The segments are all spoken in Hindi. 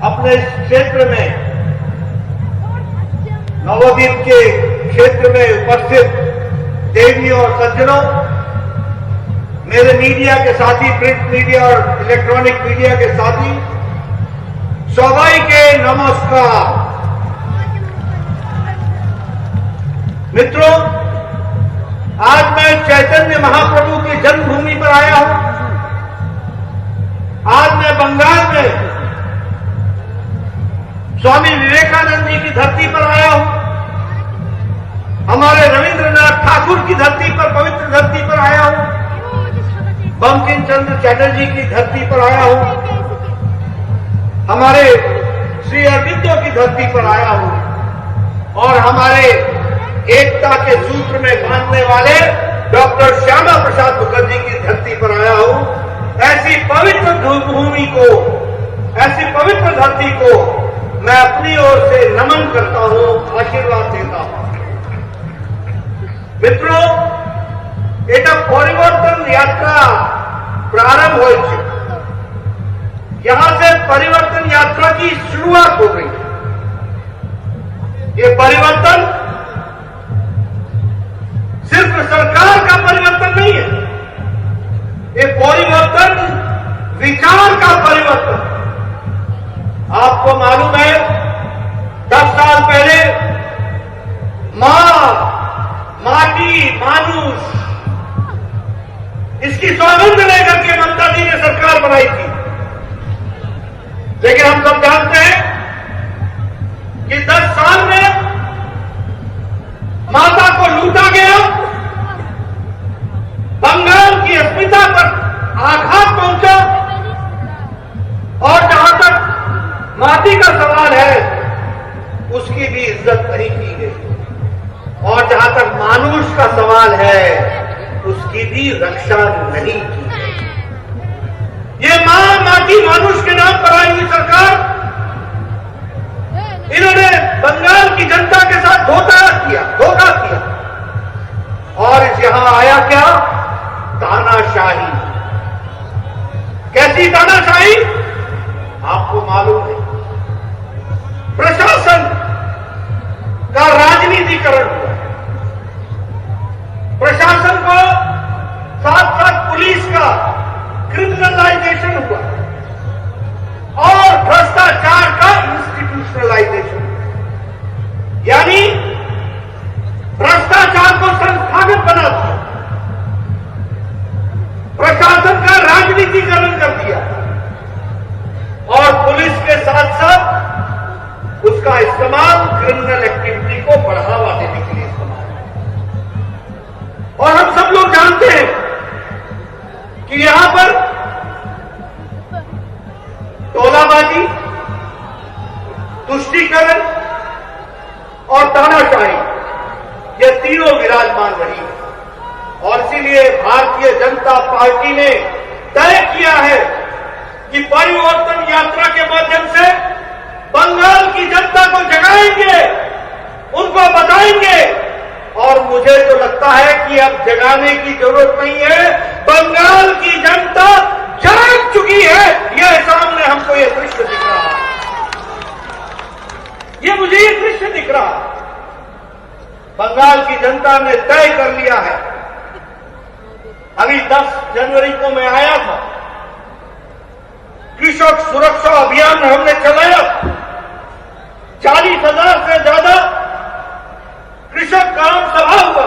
अपने क्षेत्र में नवद्वीप के क्षेत्र में उपस्थित देवियों और सज्जनों, मेरे मीडिया के साथी, प्रिंट मीडिया और इलेक्ट्रॉनिक मीडिया के साथी, सभी के नमस्कार। मित्रों, आज मैं चैतन्य महाप्रभु की जन्मभूमि पर आया हूं। आज मैं बंगाल में स्वामी विवेकानंद जी की धरती पर आया हूं। हमारे रविंद्रनाथ ठाकुर की धरती पर, पवित्र धरती पर आया हूं। बंकिम चंद्र चटर्जी की धरती पर आया हूं। हमारे श्री अरबिंदो की धरती पर आया हूं और हमारे एकता के सूत्र में बांधने वाले डॉक्टर श्यामा प्रसाद मुखर्जी की धरती पर आया हूं। ऐसी पवित्र भूमि को, ऐसी पवित्र धरती को मैं अपनी ओर से नमन करता हूं, आशीर्वाद देता हूं। मित्रों, এটা परिवर्तन यात्रा प्रारंभ हो चुकी। यहां से परिवर्तन यात्रा की शुरुआत हो गई। ये परिवर्तन सिर्फ सरकार का परिवर्तन नहीं है, ये परिवर्तन विचार का परिवर्तन। आपको मालूम है, 10 साल पहले मां, माटी, मानुष, इसकी सौगंध लेकर के ममता जी ने सरकार बनाई थी। लेकिन हम सब जानते हैं कि 10 साल में माता को लूटा गया, बंगाल की अस्मिता पर आघात पहुंचा और जहां तक माटी का सवाल है उसकी भी इज्जत नहीं की गई और जहां तक मानुष का सवाल है उसकी भी रक्षा नहीं की गई। ये मां, माटी, मानुष के नाम पर आई हुई सरकार, इन्होंने बंगाल की जनता के साथ धोखा किया और यहां आया क्या? तानाशाही। कैसी तानाशाही? आपको मालूम है, प्रशासन का राजनीतिकरण हुआ, प्रशासन को साथ साथ पुलिस का क्रिमिनलाइजेशन हुआ और भ्रष्टाचार का इंस्टीट्यूशनलाइजेशन, यानी भ्रष्टाचार को संस्थागत बना दिया, प्रशासन का राजनीतिकरण कर दिया और पुलिस के साथ साथ उसका इस्तेमाल क्रिमिनल एक्टिविटी को बढ़ावा देने के लिए इस्तेमाल। और हम सब लोग जानते हैं कि यहां पर तोलाबाजी, तुष्टीकरण और तानाशाही, ये तीनों विराजमान रही है और इसीलिए भारतीय जनता पार्टी ने तय किया है कि परिवर्तन यात्रा के माध्यम से बंगाल की जनता को जगाएंगे, उनको बताएंगे और मुझे तो लगता है कि अब जगाने की जरूरत नहीं है, बंगाल की जनता जाग चुकी है। यह सामने हमको ये दृश्य दिख रहा है, ये मुझे ये दृश्य दिख रहा है। बंगाल की जनता ने तय कर लिया है। अभी 10 जनवरी को मैं आया था, कृषक सुरक्षा अभियान हमने चलाया, 40,000 से ज्यादा कृषक ग्राम सभा हुआ।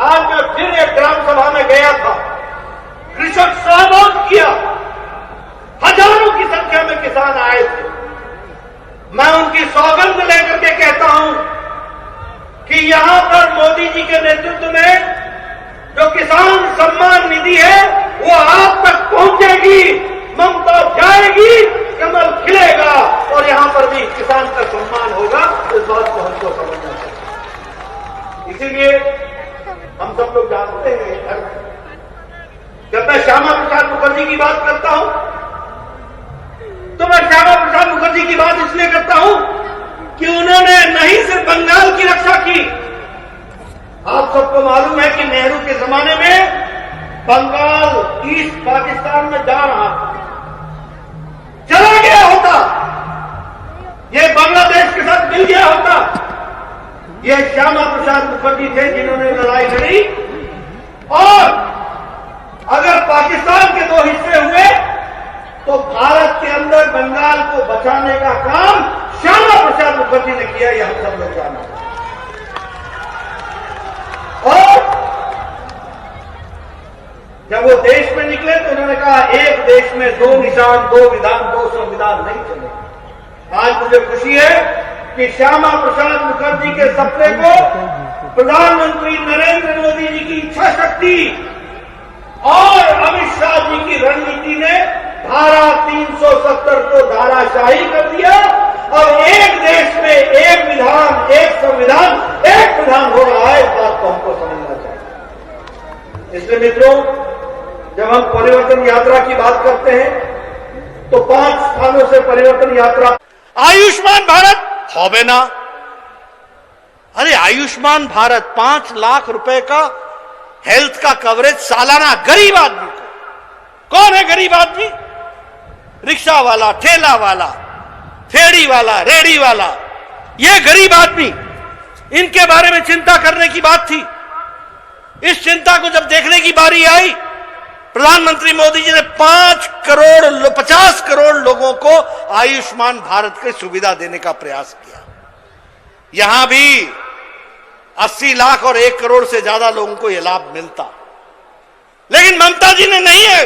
आज मैं फिर एक ग्राम सभा में गया था, कृषक सहयोग किया, हजारों की संख्या में किसान आए थे। मैं उनकी सौगंध लेकर के कहता हूं कि यहां पर मोदी जी के नेतृत्व में जो किसान सम्मान निधि है वो आप तक पहुंचेगी, ममता जाएगी, कमल खिलेगा और यहां पर भी किसान का सम्मान होगा। इस बात को हमको समझना चाहिए। इसीलिए हम सब लोग जानते हैं, जब मैं श्यामा प्रसाद मुखर्जी की बात करता हूं तो मैं श्यामा प्रसाद मुखर्जी की बात इसलिए करता हूं कि उन्होंने नहीं सिर्फ बंगाल की रक्षा की। आप सबको मालूम है कि नेहरू के जमाने में बंगाल ईस्ट पाकिस्तान में जा रहा था, चला गया होता थे जिन्होंने लड़ाई लड़ी, और अगर पाकिस्तान के दो हिस्से हुए तो भारत के अंदर बंगाल को बचाने का काम श्यामा प्रसाद मुखर्जी ने किया, यह हम सब लोग जानते हैं। और जब वो देश में निकले तो उन्होंने कहा एक देश में दो निशान, दो विधान, दो संविधान नहीं चलेगा। आज मुझे खुशी है कि श्यामा प्रसाद मुखर्जी के सपने को प्रधानमंत्री नरेंद्र मोदी जी की इच्छा शक्ति और अमित शाह जी की रणनीति ने धारा 370 को धाराशाही कर दिया, और एक देश में एक विधान, एक संविधान, एक विधान हो रहा है। इस बात को हमको समझना चाहिए। इसलिए मित्रों, जब हम परिवर्तन यात्रा की बात करते हैं तो 5 स्थानों से परिवर्तन यात्रा। आयुष्मान भारत होवे ना, अरे आयुष्मान भारत 5 लाख रुपए का हेल्थ का कवरेज सालाना गरीब आदमी को। कौन है गरीब आदमी? रिक्शा वाला, ठेला वाला, फेड़ी वाला, रेड़ी वाला, ये गरीब आदमी। इनके बारे में चिंता करने की बात थी। इस चिंता को जब देखने की बारी आई, प्रधानमंत्री मोदी जी ने 50 करोड़ लोगों को आयुष्मान भारत की सुविधा देने का प्रयास किया। यहां भी 80 लाख और 1 करोड़ से ज्यादा लोगों को यह लाभ मिलता, लेकिन ममता जी ने नहीं है,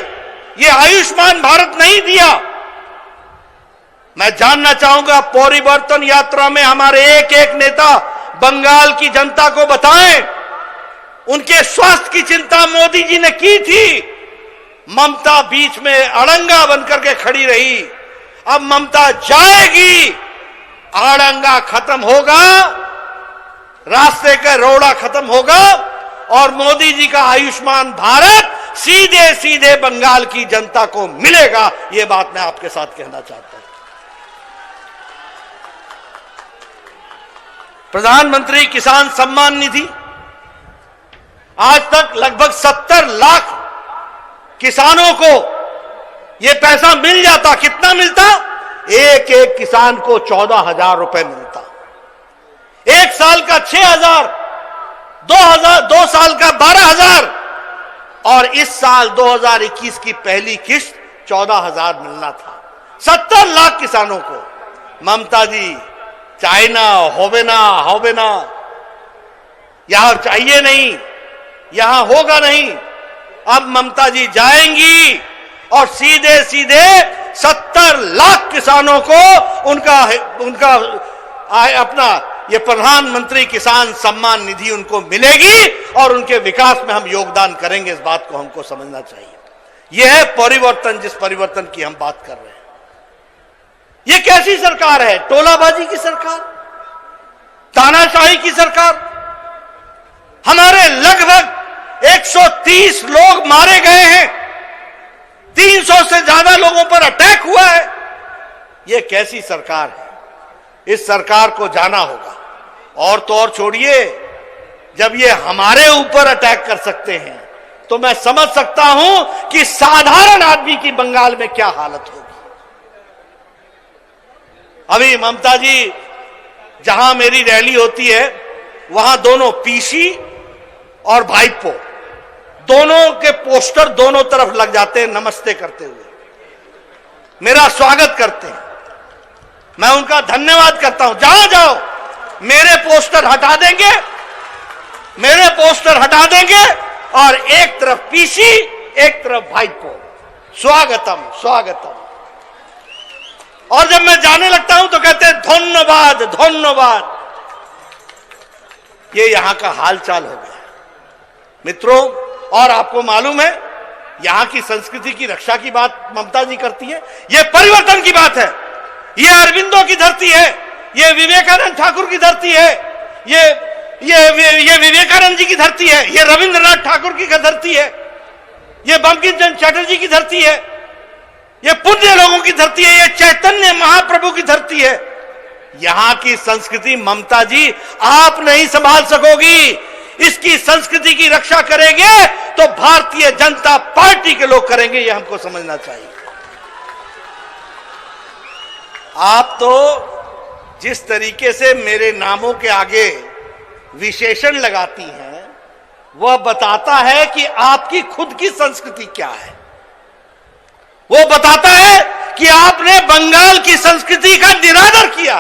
ये आयुष्मान भारत नहीं दिया। मैं जानना चाहूंगा परिवर्तन यात्रा में हमारे एक एक नेता बंगाल की जनता को बताएं, उनके स्वास्थ्य की चिंता मोदी जी ने की थी। ममता बीच में अड़ंगा बनकर के खड़ी रही। अब ममता जाएगी, अड़ंगा खत्म होगा, रास्ते का रोड़ा खत्म होगा, और मोदी जी का आयुष्मान भारत सीधे सीधे बंगाल की जनता को मिलेगा। यह बात मैं आपके साथ कहना चाहता हूं। प्रधानमंत्री किसान सम्मान निधि, आज तक लगभग 70 लाख किसानों को यह पैसा मिल जाता। कितना मिलता? एक एक किसान को 14,000 रुपए मिलता। एक साल का 6,000, 2 साल का 12,000, और इस साल 2021 की पहली किस्त 14,000 मिलना था 70 लाख किसानों को। ममता जी चाइना होवे ना, यहां चाहिए नहीं, यहां होगा नहीं। अब ममता जी जाएंगी और सीधे सीधे 70 लाख किसानों को उनका अपना ये प्रधानमंत्री किसान सम्मान निधि उनको मिलेगी, और उनके विकास में हम योगदान करेंगे। इस बात को हमको समझना चाहिए। यह है परिवर्तन, जिस परिवर्तन की हम बात कर रहे हैं। यह कैसी सरकार है? टोलाबाजी की सरकार, तानाशाही की सरकार। हमारे लगभग 130 लोग मारे गए हैं, 300 से ज्यादा लोगों पर अटैक हुआ है। यह कैसी सरकार है? इस सरकार को जाना होगा। और तो और छोड़िए, जब ये हमारे ऊपर अटैक कर सकते हैं तो मैं समझ सकता हूं कि साधारण आदमी की बंगाल में क्या हालत होगी। अभी ममता जी जहां मेरी रैली होती है वहां दोनों पीसी और भाईपो दोनों के पोस्टर दोनों तरफ लग जाते हैं, नमस्ते करते हुए मेरा स्वागत करते हैं। मैं उनका धन्यवाद करता हूं। जहां जाओ मेरे पोस्टर हटा देंगे, और एक तरफ पीसी, एक तरफ भाईपो, स्वागतम स्वागतम। और जब मैं जाने लगता हूं तो कहते हैं धन्यवाद धन्यवाद। ये यहां का हालचाल हो गया मित्रों। और आपको मालूम है, यहां की संस्कृति की रक्षा की बात ममता जी करती है। यह परिवर्तन की बात है। यह अरविंदो की धरती है, यह विवेकानंद ठाकुर की धरती है, ये विवेकानंद जी की धरती है, यह रविंद्रनाथ ठाकुर की धरती है, यह बंकिम चंद्र चटर्जी की धरती है, यह पुण्य लोगों की धरती है, यह चैतन्य महाप्रभु की धरती है। यहां की संस्कृति ममता जी आप नहीं संभाल सकोगी। इसकी संस्कृति की रक्षा करेंगे तो भारतीय जनता पार्टी के लोग करेंगे, यह हमको समझना चाहिए। आप तो जिस तरीके से मेरे नामों के आगे विशेषण लगाती हैं, वह बताता है कि आपकी खुद की संस्कृति क्या है। वो बताता है कि आपने बंगाल की संस्कृति का निरादर किया।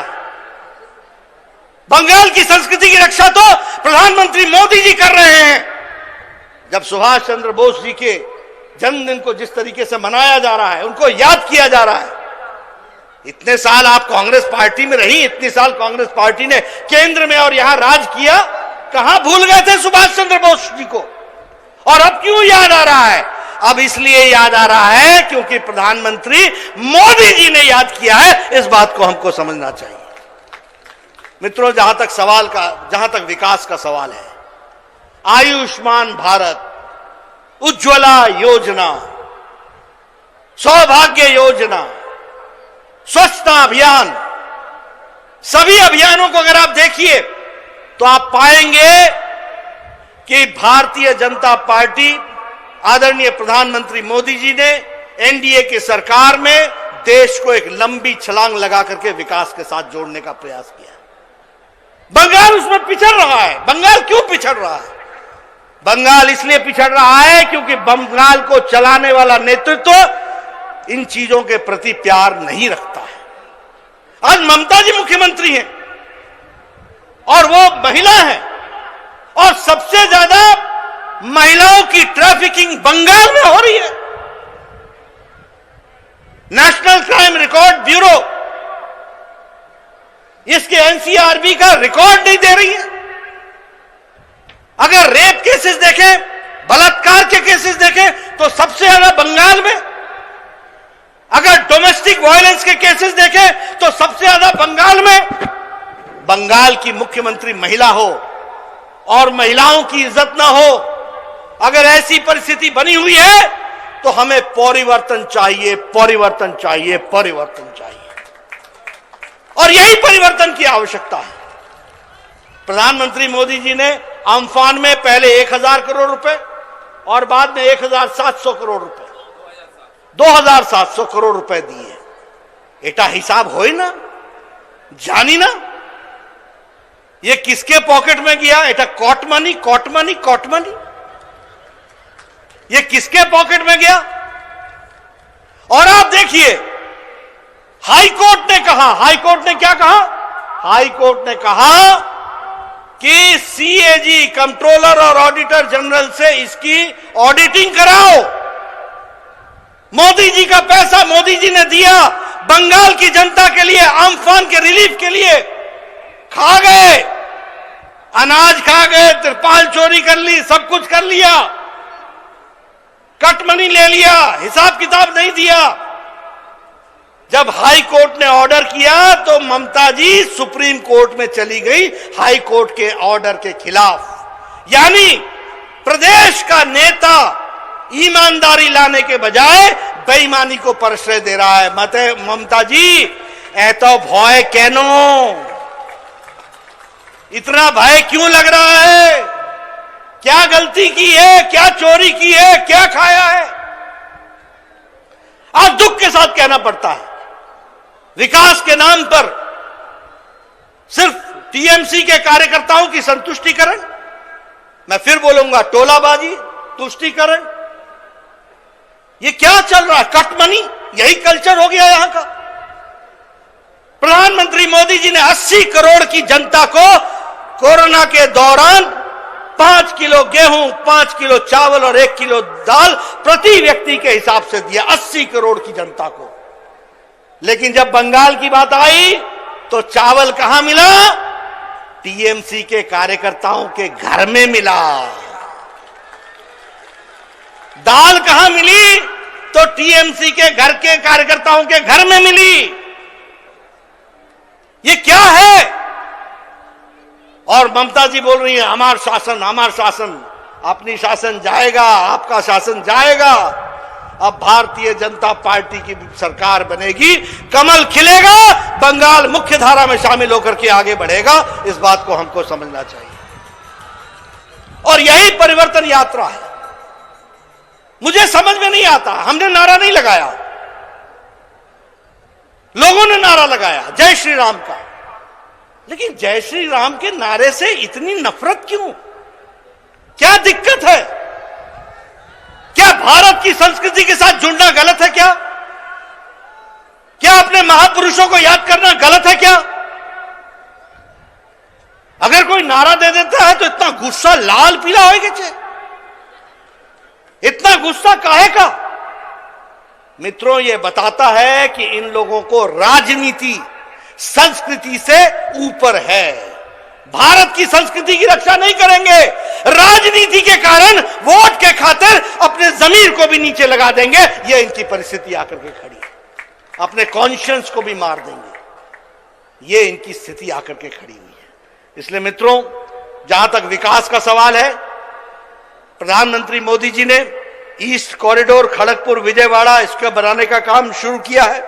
बंगाल की संस्कृति की रक्षा तो प्रधानमंत्री मोदी जी कर रहे हैं। जब सुभाष चंद्र बोस जी के जन्मदिन को जिस तरीके से मनाया जा रहा है, उनको याद किया जा रहा है। इतने साल आप कांग्रेस पार्टी में रही, इतने साल कांग्रेस पार्टी ने केंद्र में और यहां राज किया, कहां भूल गए थे सुभाष चंद्र बोस जी को? और अब क्यों याद आ रहा है? अब इसलिए याद आ रहा है क्योंकि प्रधानमंत्री मोदी जी ने याद किया है। इस बात को हमको समझना चाहिए। मित्रों, जहां तक विकास का सवाल है, आयुष्मान भारत, उज्ज्वला योजना, सौभाग्य योजना, स्वच्छता अभियान, सभी अभियानों को अगर आप देखिए तो आप पाएंगे कि भारतीय जनता पार्टी, आदरणीय प्रधानमंत्री मोदी जी ने एनडीए की सरकार में देश को एक लंबी छलांग लगा करके विकास के साथ जोड़ने का प्रयास किया। बंगाल उसमें पिछड़ रहा है। बंगाल क्यों पिछड़ रहा है? बंगाल इसलिए पिछड़ रहा है क्योंकि बंगाल को चलाने वाला नेतृत्व इन चीजों के प्रति प्यार नहीं रखता है। आज ममता जी मुख्यमंत्री हैं और वो महिला है, और सबसे ज्यादा महिलाओं की ट्रैफिकिंग बंगाल में हो रही है। नेशनल क्राइम रिकॉर्ड ब्यूरो इसके एनसीआरबी का रिकॉर्ड नहीं दे रही है। अगर रेप केसेस देखें, बलात्कार के केसेस देखें तो सबसे ज्यादा बंगाल में। अगर डोमेस्टिक वायलेंस के केसेस देखें तो सबसे ज्यादा बंगाल में। बंगाल की मुख्यमंत्री महिला हो और महिलाओं की इज्जत ना हो, अगर ऐसी परिस्थिति बनी हुई है तो हमें परिवर्तन चाहिए, परिवर्तन चाहिए, परिवर्तन चाहिए। और यही परिवर्तन की आवश्यकता है। प्रधानमंत्री मोदी जी ने अम्फान में पहले 1000 करोड़ रुपए और बाद में 1700 करोड़ रुपए, 2700 करोड़ रुपए दिए। एटा हिसाब होए ना, जानी ना ये किसके पॉकेट में गया? एटा cut money, cut money, cut money. ये किसके पॉकेट में गया? और आप देखिए, हाई कोर्ट ने कहा, हाई कोर्ट ने क्या कहा? हाई कोर्ट ने कहा कि सीएजी, कंट्रोलर और ऑडिटर जनरल से इसकी ऑडिटिंग कराओ। मोदी जी का पैसा मोदी जी ने दिया बंगाल की जनता के लिए, अम्फान के रिलीफ के लिए। खा गए, अनाज खा गए, तिरपाल चोरी कर ली, सब कुछ कर लिया, कट मनी ले लिया, हिसाब किताब नहीं दिया। जब हाई कोर्ट ने ऑर्डर किया तो ममता जी सुप्रीम कोर्ट में चली गई हाई कोर्ट के ऑर्डर के खिलाफ। यानी प्रदेश का नेता ईमानदारी लाने के बजाय बेईमानी को प्रश्रय दे रहा है। ममता जी, ऐतो भय कैनो, इतना भय क्यों लग रहा है? क्या गलती की है? क्या चोरी की है? क्या खाया है? आज दुख के साथ कहना पड़ता है, विकास के नाम पर सिर्फ टीएमसी के कार्यकर्ताओं की संतुष्टिकरण, मैं फिर बोलूंगा टोलाबाजी, तुष्टिकरण, ये क्या चल रहा है? कट मनी, यही कल्चर हो गया यहां का। प्रधानमंत्री मोदी जी ने 80 करोड़ की जनता को कोरोना के दौरान 5 किलो गेहूं, 5 किलो चावल और 1 किलो दाल प्रति व्यक्ति के हिसाब से दिया, 80 करोड़ की जनता को। लेकिन जब बंगाल की बात आई तो चावल कहां मिला? टीएमसी के कार्यकर्ताओं के घर में मिला। दाल कहां मिली? तो टीएमसी के घर के कार्यकर्ताओं के घर में मिली। ये क्या है? और ममता जी बोल रही है हमार शासन, हमार शासन। अपनी शासन जाएगा, आपका शासन जाएगा। अब भारतीय जनता पार्टी की सरकार बनेगी, कमल खिलेगा, बंगाल मुख्य धारा में शामिल होकर के आगे बढ़ेगा। इस बात को हमको समझना चाहिए और यही परिवर्तन यात्रा है। मुझे समझ में नहीं आता, हमने नारा नहीं लगाया, लोगों ने नारा लगाया जय श्री राम का। लेकिन जय श्री राम के नारे से इतनी नफरत क्यों? क्या दिक्कत है? क्या भारत की संस्कृति के साथ जुड़ना गलत है क्या? क्या अपने महापुरुषों को याद करना गलत है क्या? अगर कोई नारा दे देता है तो इतना गुस्सा लाल पीला होएगा चे? इतना गुस्सा काहे का? मित्रों, यह बताता है कि इन लोगों को राजनीति संस्कृति से ऊपर है। भारत की संस्कृति की रक्षा नहीं करेंगे, राजनीति के कारण वोट के खातिर अपने जमीर को भी नीचे लगा देंगे। यह इनकी परिस्थिति आकर के खड़ी है। अपने कॉन्शियंस को भी मार देंगे। यह इनकी स्थिति आकर के खड़ी हुई है। इसलिए मित्रों, जहां तक विकास का सवाल है, प्रधानमंत्री मोदी जी ने ईस्ट कॉरिडोर खड़गपुर विजयवाड़ा इसका बनाने का काम शुरू किया है।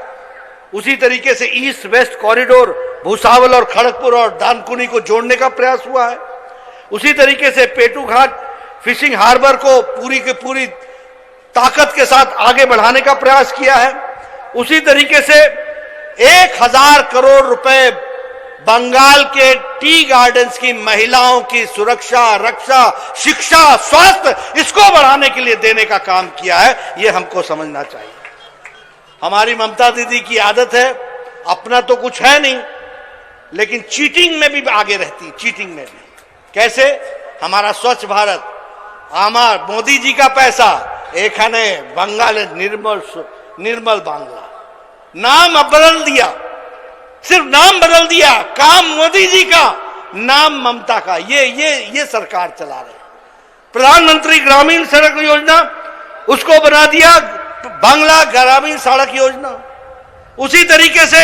उसी तरीके से ईस्ट वेस्ट कॉरिडोर भूसावल और खड़गपुर और दानकुनी को जोड़ने का प्रयास हुआ है। उसी तरीके से पेटू घाट फिशिंग हार्बर को पूरी की पूरी ताकत के साथ आगे बढ़ाने का प्रयास किया है। उसी तरीके से 1000 करोड़ रुपए बंगाल के टी गार्डन्स की महिलाओं की सुरक्षा, रक्षा, शिक्षा, स्वास्थ्य, इसको बढ़ाने के लिए देने का काम किया है। यह हमको समझना चाहिए। हमारी ममता दीदी की आदत है, अपना तो कुछ है नहीं, लेकिन चीटिंग में भी आगे रहती। चीटिंग में भी कैसे? हमारा स्वच्छ भारत, हमारा मोदी जी का पैसा, एक बंगाल निर्मल बांग्ला, नाम अब बदल दिया, सिर्फ नाम बदल दिया। काम मोदी जी का, नाम ममता का। ये सरकार चला रहे हैं। प्रधानमंत्री ग्रामीण सड़क योजना, उसको बना दिया बांग्ला ग्रामीण सड़क योजना। उसी तरीके से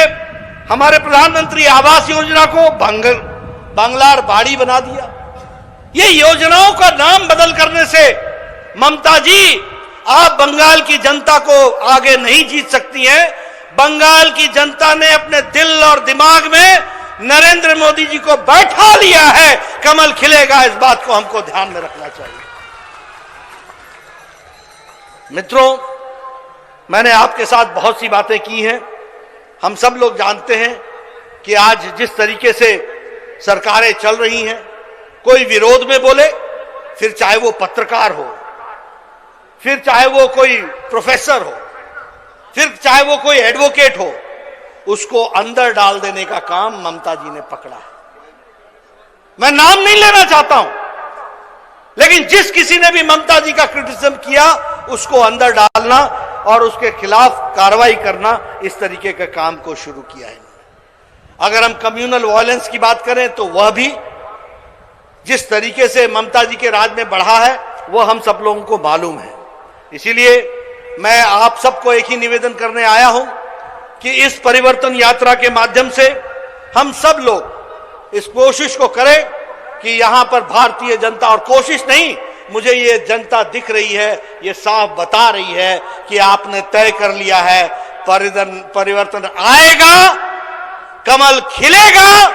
हमारे प्रधानमंत्री आवास योजना को बांग्ला बाड़ी बना दिया। ये योजनाओं का नाम बदल करने से ममता जी, आप बंगाल की जनता को आगे नहीं जीत सकती हैं। बंगाल की जनता ने अपने दिल और दिमाग में नरेंद्र मोदी जी को बैठा लिया है। कमल खिलेगा, इस बात को हमको ध्यान में रखना चाहिए। मित्रों, मैंने आपके साथ बहुत सी बातें की हैं। हम सब लोग जानते हैं कि आज जिस तरीके से सरकारें चल रही हैं, कोई विरोध में बोले, फिर चाहे वो पत्रकार हो, फिर चाहे वो कोई प्रोफेसर हो, फिर चाहे वो कोई एडवोकेट हो, उसको अंदर डाल देने का काम ममता जी ने पकड़ा है। मैं नाम नहीं लेना चाहता हूं, लेकिन जिस किसी ने भी ममता जी का क्रिटिसिज्म किया, उसको अंदर डालना और उसके खिलाफ कार्रवाई करना, इस तरीके के काम को शुरू किया है। अगर हम कम्युनल वायलेंस की बात करें तो वह भी जिस तरीके से ममता जी के राज में बढ़ा है, वह हम सब लोगों को मालूम है। इसीलिए मैं आप सबको एक ही निवेदन करने आया हूं कि इस परिवर्तन यात्रा के माध्यम से हम सब लोग इस कोशिश को करें कि यहां पर भारतीय जनता, और कोशिश नहीं, मुझे ये जनता दिख रही है, ये साफ बता रही है कि आपने तय कर लिया है, परिवर्तन आएगा, कमल खिलेगा,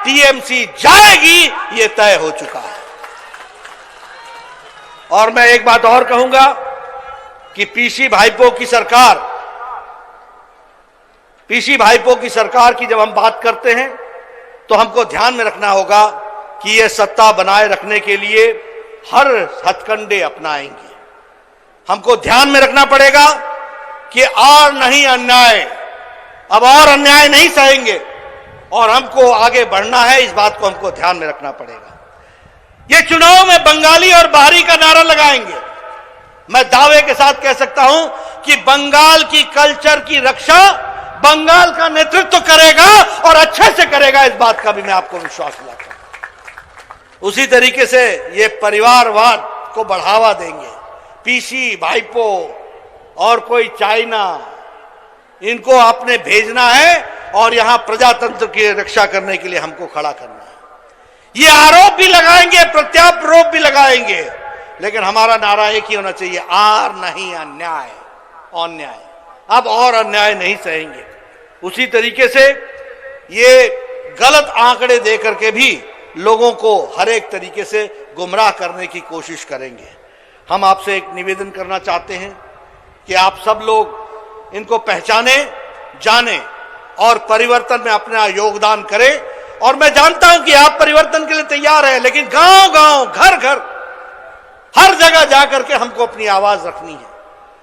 टीएमसी जाएगी, ये तय हो चुका है। और मैं एक बात और कहूंगा कि पीसी भाइपो की सरकार की जब हम बात करते हैं तो हमको ध्यान में रखना होगा कि ये सत्ता बनाए रखने के लिए हर हथकंडे अपनाएंगे। हमको ध्यान में रखना पड़ेगा कि और नहीं अन्याय, अब और अन्याय नहीं सहेंगे और हमको आगे बढ़ना है। इस बात को हमको ध्यान में रखना पड़ेगा। ये चुनाव में बंगाली और बाहरी का नारा लगाएंगे। मैं दावे के साथ कह सकता हूं कि बंगाल की कल्चर की रक्षा बंगाल का नेतृत्व करेगा और अच्छे से करेगा। इस बात का भी मैं आपको विश्वास दिलाता हूं। उसी तरीके से ये परिवारवाद को बढ़ावा देंगे। पीसी भाइपो और कोई चाइना, इनको आपने भेजना है और यहां प्रजातंत्र की रक्षा करने के लिए हमको खड़ा करना है। ये आरोप भी लगाएंगे, प्रत्यारोप भी लगाएंगे, लेकिन हमारा नारा एक ही होना चाहिए, आर नहीं अन्याय, अन्याय। अब और अन्याय नहीं सहेंगे। उसी तरीके से ये गलत आंकड़े देकर के भी लोगों को हर एक तरीके से गुमराह करने की कोशिश करेंगे। हम आपसे एक निवेदन करना चाहते हैं कि आप सब लोग इनको पहचाने, जाने और परिवर्तन में अपना योगदान करें। और मैं जानता हूं कि आप परिवर्तन के लिए तैयार हैं, लेकिन गांव गांव, घर घर, हर जगह जाकर के हमको अपनी आवाज रखनी है।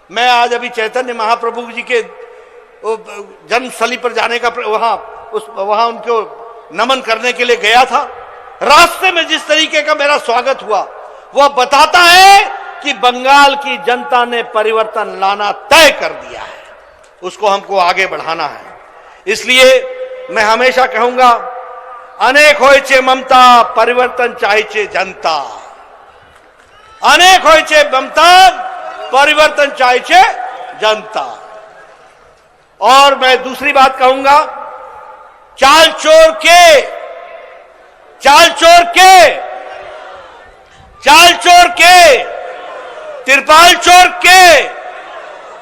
मैं आज अभी चैतन्य महाप्रभु जी के जन्मस्थली पर जाने का वहां उनको नमन करने के लिए गया था। रास्ते में जिस तरीके का मेरा स्वागत हुआ, वह बताता है कि बंगाल की जनता ने परिवर्तन लाना तय कर दिया है, उसको हमको आगे बढ़ाना है। इसलिए मैं हमेशा कहूंगा, अनेक होय छे ममता, परिवर्तन चाहे छे जनता। अनेक होय छे ममता, परिवर्तन चाहे छे जनता। और मैं दूसरी बात कहूंगा, चाल चोर के, तिरपाल चोर के,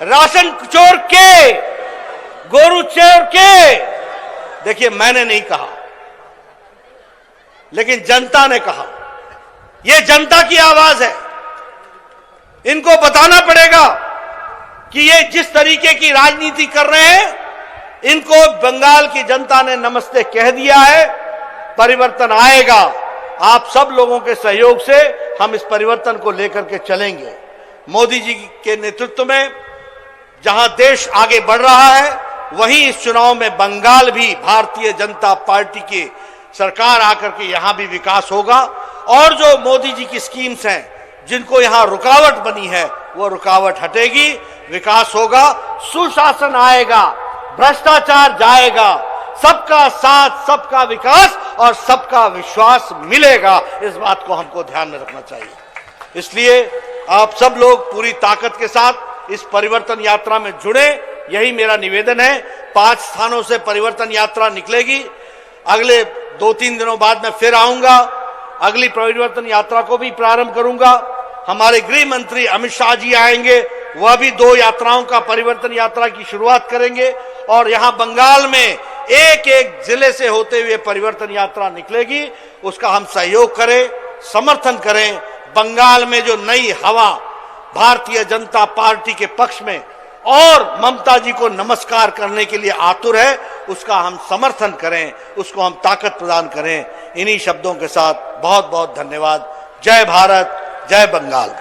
राशन चोर के, गोरू चोर के, देखिए मैंने नहीं कहा, लेकिन जनता ने कहा। यह जनता की आवाज है। इनको बताना पड़ेगा कि ये जिस तरीके की राजनीति कर रहे हैं, इनको बंगाल की जनता ने नमस्ते कह दिया है। परिवर्तन आएगा। आप सब लोगों के सहयोग से हम इस परिवर्तन को लेकर के चलेंगे। मोदी जी के नेतृत्व में जहां देश आगे बढ़ रहा है, वहीं इस चुनाव में बंगाल भी भारतीय जनता पार्टी की सरकार आकर के यहां भी विकास होगा। और जो मोदी जी की स्कीम्स हैं, जिनको यहां रुकावट बनी है, वो रुकावट हटेगी, विकास होगा, सुशासन आएगा, भ्रष्टाचार जाएगा, सबका साथ, सबका विकास और सबका विश्वास मिलेगा। इस बात को हमको ध्यान में रखना चाहिए। इसलिए आप सब लोग पूरी ताकत के साथ इस परिवर्तन यात्रा में जुड़े, यही मेरा निवेदन है। 5 स्थानों से परिवर्तन यात्रा निकलेगी। अगले 2-3 दिनों बाद मैं फिर आऊंगा, अगली परिवर्तन यात्रा को भी प्रारंभ करूंगा। हमारे गृह मंत्री अमित शाह जी आएंगे, वह भी 2 यात्राओं का परिवर्तन यात्रा की शुरुआत करेंगे। और यहां बंगाल में एक एक जिले से होते हुए परिवर्तन यात्रा निकलेगी। उसका हम सहयोग करें, समर्थन करें। बंगाल में जो नई हवा भारतीय जनता पार्टी के पक्ष में और ममता जी को नमस्कार करने के लिए आतुर है, उसका हम समर्थन करें, उसको हम ताकत प्रदान करें। इन्हीं शब्दों के साथ बहुत बहुत धन्यवाद। जय भारत, जय बंगाल।